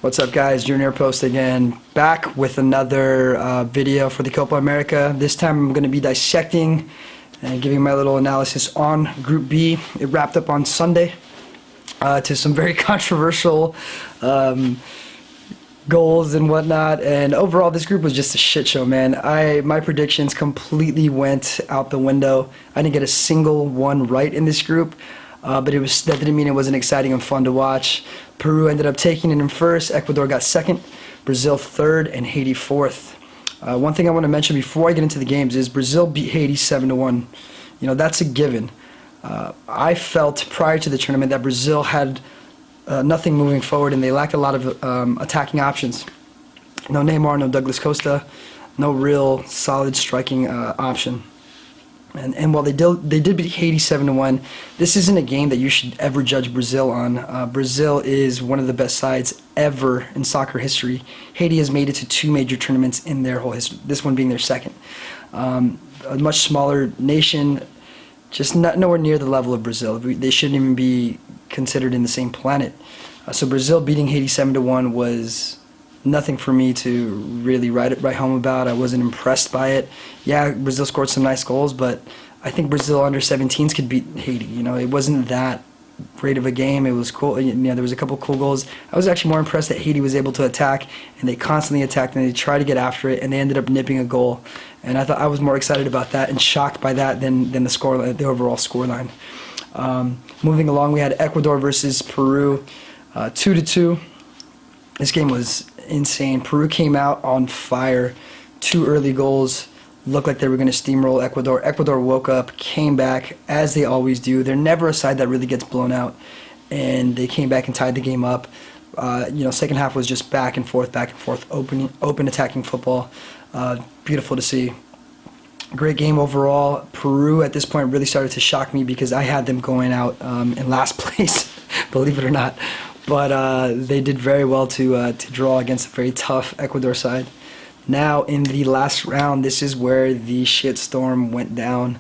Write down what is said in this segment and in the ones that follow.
What's up, guys? Junior Post again, back with another video for the Copa America. This time I'm going to be dissecting and giving my little analysis on Group B. It wrapped up on Sunday to some very controversial goals and whatnot, and overall this group was just a shit show, man. My predictions completely went out the window. I didn't get a single one right in this group. But that didn't mean it wasn't exciting and fun to watch. Peru ended up taking it in first, Ecuador got second, Brazil third, and Haiti fourth. One thing I want to mention before I get into the games is Brazil beat Haiti 7-1. You know, that's a given. I felt prior to the tournament that Brazil had nothing moving forward and they lacked a lot of attacking options. No Neymar, no Douglas Costa, no real solid striking option. And while they did beat Haiti 7-1, this isn't a game that you should ever judge Brazil on. Brazil is one of the best sides ever in soccer history. Haiti has made it to two major tournaments in their whole history, this one being their second. A much smaller nation, just nowhere near the level of Brazil. They shouldn't even be considered in the same planet. So Brazil beating Haiti 7-1 was nothing for me to really write home about. I wasn't impressed by it. Yeah, Brazil scored some nice goals, but I think Brazil under 17s could beat Haiti. You know, it wasn't that great of a game. It was cool. You know, there was a couple cool goals. I was actually more impressed that Haiti was able to attack, and they constantly attacked and they tried to get after it, and they ended up nipping a goal. And I was more excited about that and shocked by that than the overall scoreline. Moving along, we had Ecuador versus Peru, 2-2. This game was insane. Peru came out on fire. Two early goals. Looked like they were going to steamroll Ecuador. Ecuador woke up, came back, as they always do. They're never a side that really gets blown out. And they came back and tied the game up. You know, second half was just back and forth, open attacking football. Beautiful to see. Great game overall. Peru at this point really started to shock me because I had them going out in last place, believe it or not. But they did very well to draw against a very tough Ecuador side. Now in the last round, this is where the shitstorm went down.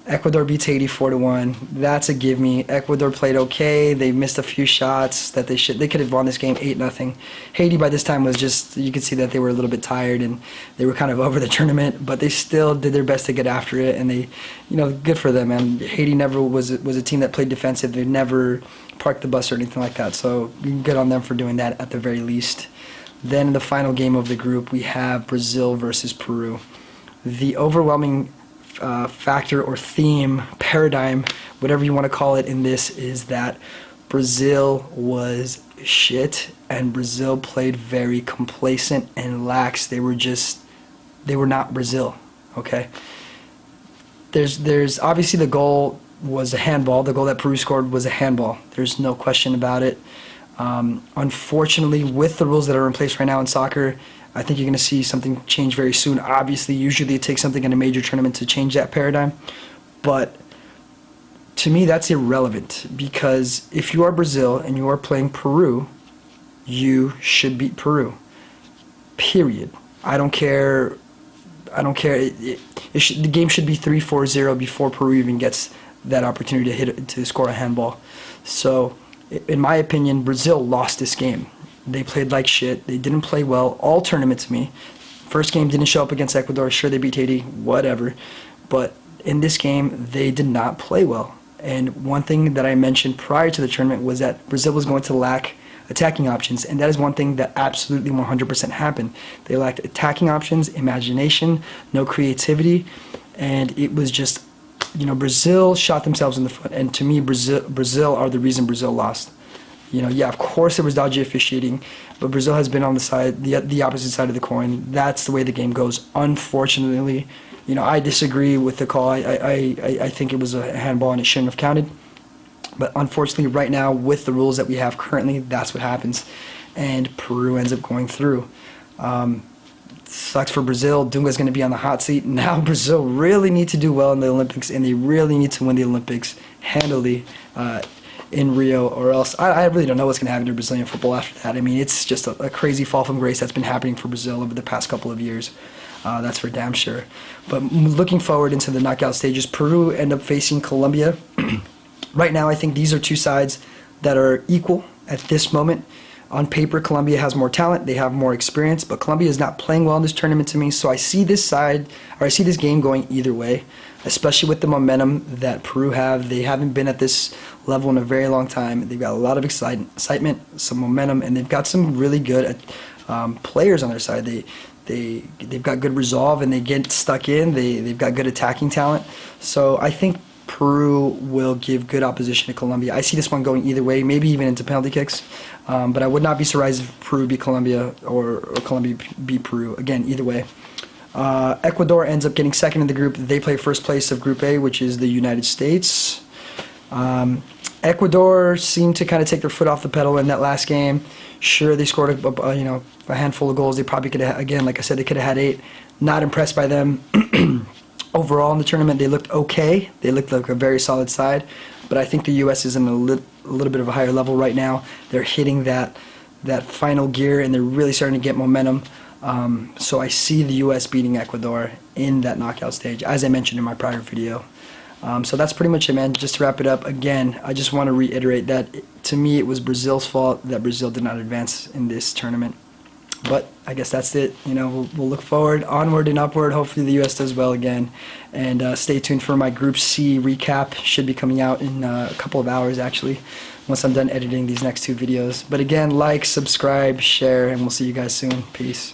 Ecuador beats Haiti 4-1. That's a give me. Ecuador played okay. They missed a few shots that they could have won this game 8-0. Haiti by this time was just, you could see that they were a little bit tired and they were kind of over the tournament, but they still did their best to get after it, and they, you know, good for them. And Haiti never was a team that played defensive. They never parked the bus or anything like that, so good on them for doing that at the very least. Then in the final game of the group, we have Brazil versus Peru. The overwhelming factor or theme, paradigm, whatever you want to call it in this, is that Brazil was shit and Brazil played very complacent and lax. They were not Brazil, okay? There's obviously the goal was a handball. The goal that Peru scored was a handball. There's no question about it. Unfortunately, with the rules that are in place right now in soccer, I think you're going to see something change very soon. Obviously, usually it takes something in a major tournament to change that paradigm. But to me, that's irrelevant, because if you are Brazil and you are playing Peru, you should beat Peru. Period. I don't care. The game should be 3-4-0 before Peru even gets that opportunity to score a handball. So, in my opinion, Brazil lost this game. They played like shit. They didn't play well all tournament to me. First game didn't show up against Ecuador. Sure, they beat Haiti, whatever. But in this game, they did not play well. And one thing that I mentioned prior to the tournament was that Brazil was going to lack attacking options, and that is one thing that absolutely 100% happened. They lacked attacking options, imagination, no creativity, and it was just, you know, Brazil shot themselves in the foot. And to me, Brazil are the reason Brazil lost. You know, yeah, of course there was dodgy officiating, but Brazil has been on the side, the opposite side of the coin. That's the way the game goes. Unfortunately, you know, I disagree with the call. I think it was a handball and it shouldn't have counted. But unfortunately, right now, with the rules that we have currently, that's what happens. And Peru ends up going through. Sucks for Brazil. Dunga's going to be on the hot seat. Now Brazil really need to do well in the Olympics, and they really need to win the Olympics handily in Rio, or else I really don't know what's going to happen to Brazilian football after that. I mean, it's just a crazy fall from grace that's been happening for Brazil over the past couple of years. That's for damn sure. But looking forward into the knockout stages, Peru end up facing Colombia. Right now, I think these are two sides that are equal at this moment. On paper, Colombia has more talent, they have more experience, but Colombia is not playing well in this tournament to me. So I see this game going either way, especially with the momentum that Peru have. They haven't been at this level in a very long time. They've got a lot of excitement, some momentum, and they've got some really good players on their side. They've got good resolve, and they get stuck in. They've got good attacking talent. So I think Peru will give good opposition to Colombia. I see this one going either way, maybe even into penalty kicks. But I would not be surprised if Peru beat Colombia or Colombia beat Peru. Again, either way. Ecuador ends up getting second in the group. They play first place of Group A, which is the United States. Ecuador seemed to kind of take their foot off the pedal in that last game. Sure, they scored a handful of goals. They probably could have, again, like I said, they could have had 8. Not impressed by them. Overall in the tournament, they looked okay. They looked like a very solid side. But I think the U.S. is in a little bit of a higher level right now. They're hitting that final gear, and they're really starting to get momentum. So I see the U.S. beating Ecuador in that knockout stage, as I mentioned in my prior video. So that's pretty much it, man. Just to wrap it up, again, I just want to reiterate that to me it was Brazil's fault that Brazil did not advance in this tournament. But I guess that's it. We'll look forward, onward and upward. Hopefully the U.S. does well again. And stay tuned for my Group C recap. Should be coming out in a couple of hours, actually, once I'm done editing these next 2 videos. But again, like, subscribe, share, and we'll see you guys soon. Peace.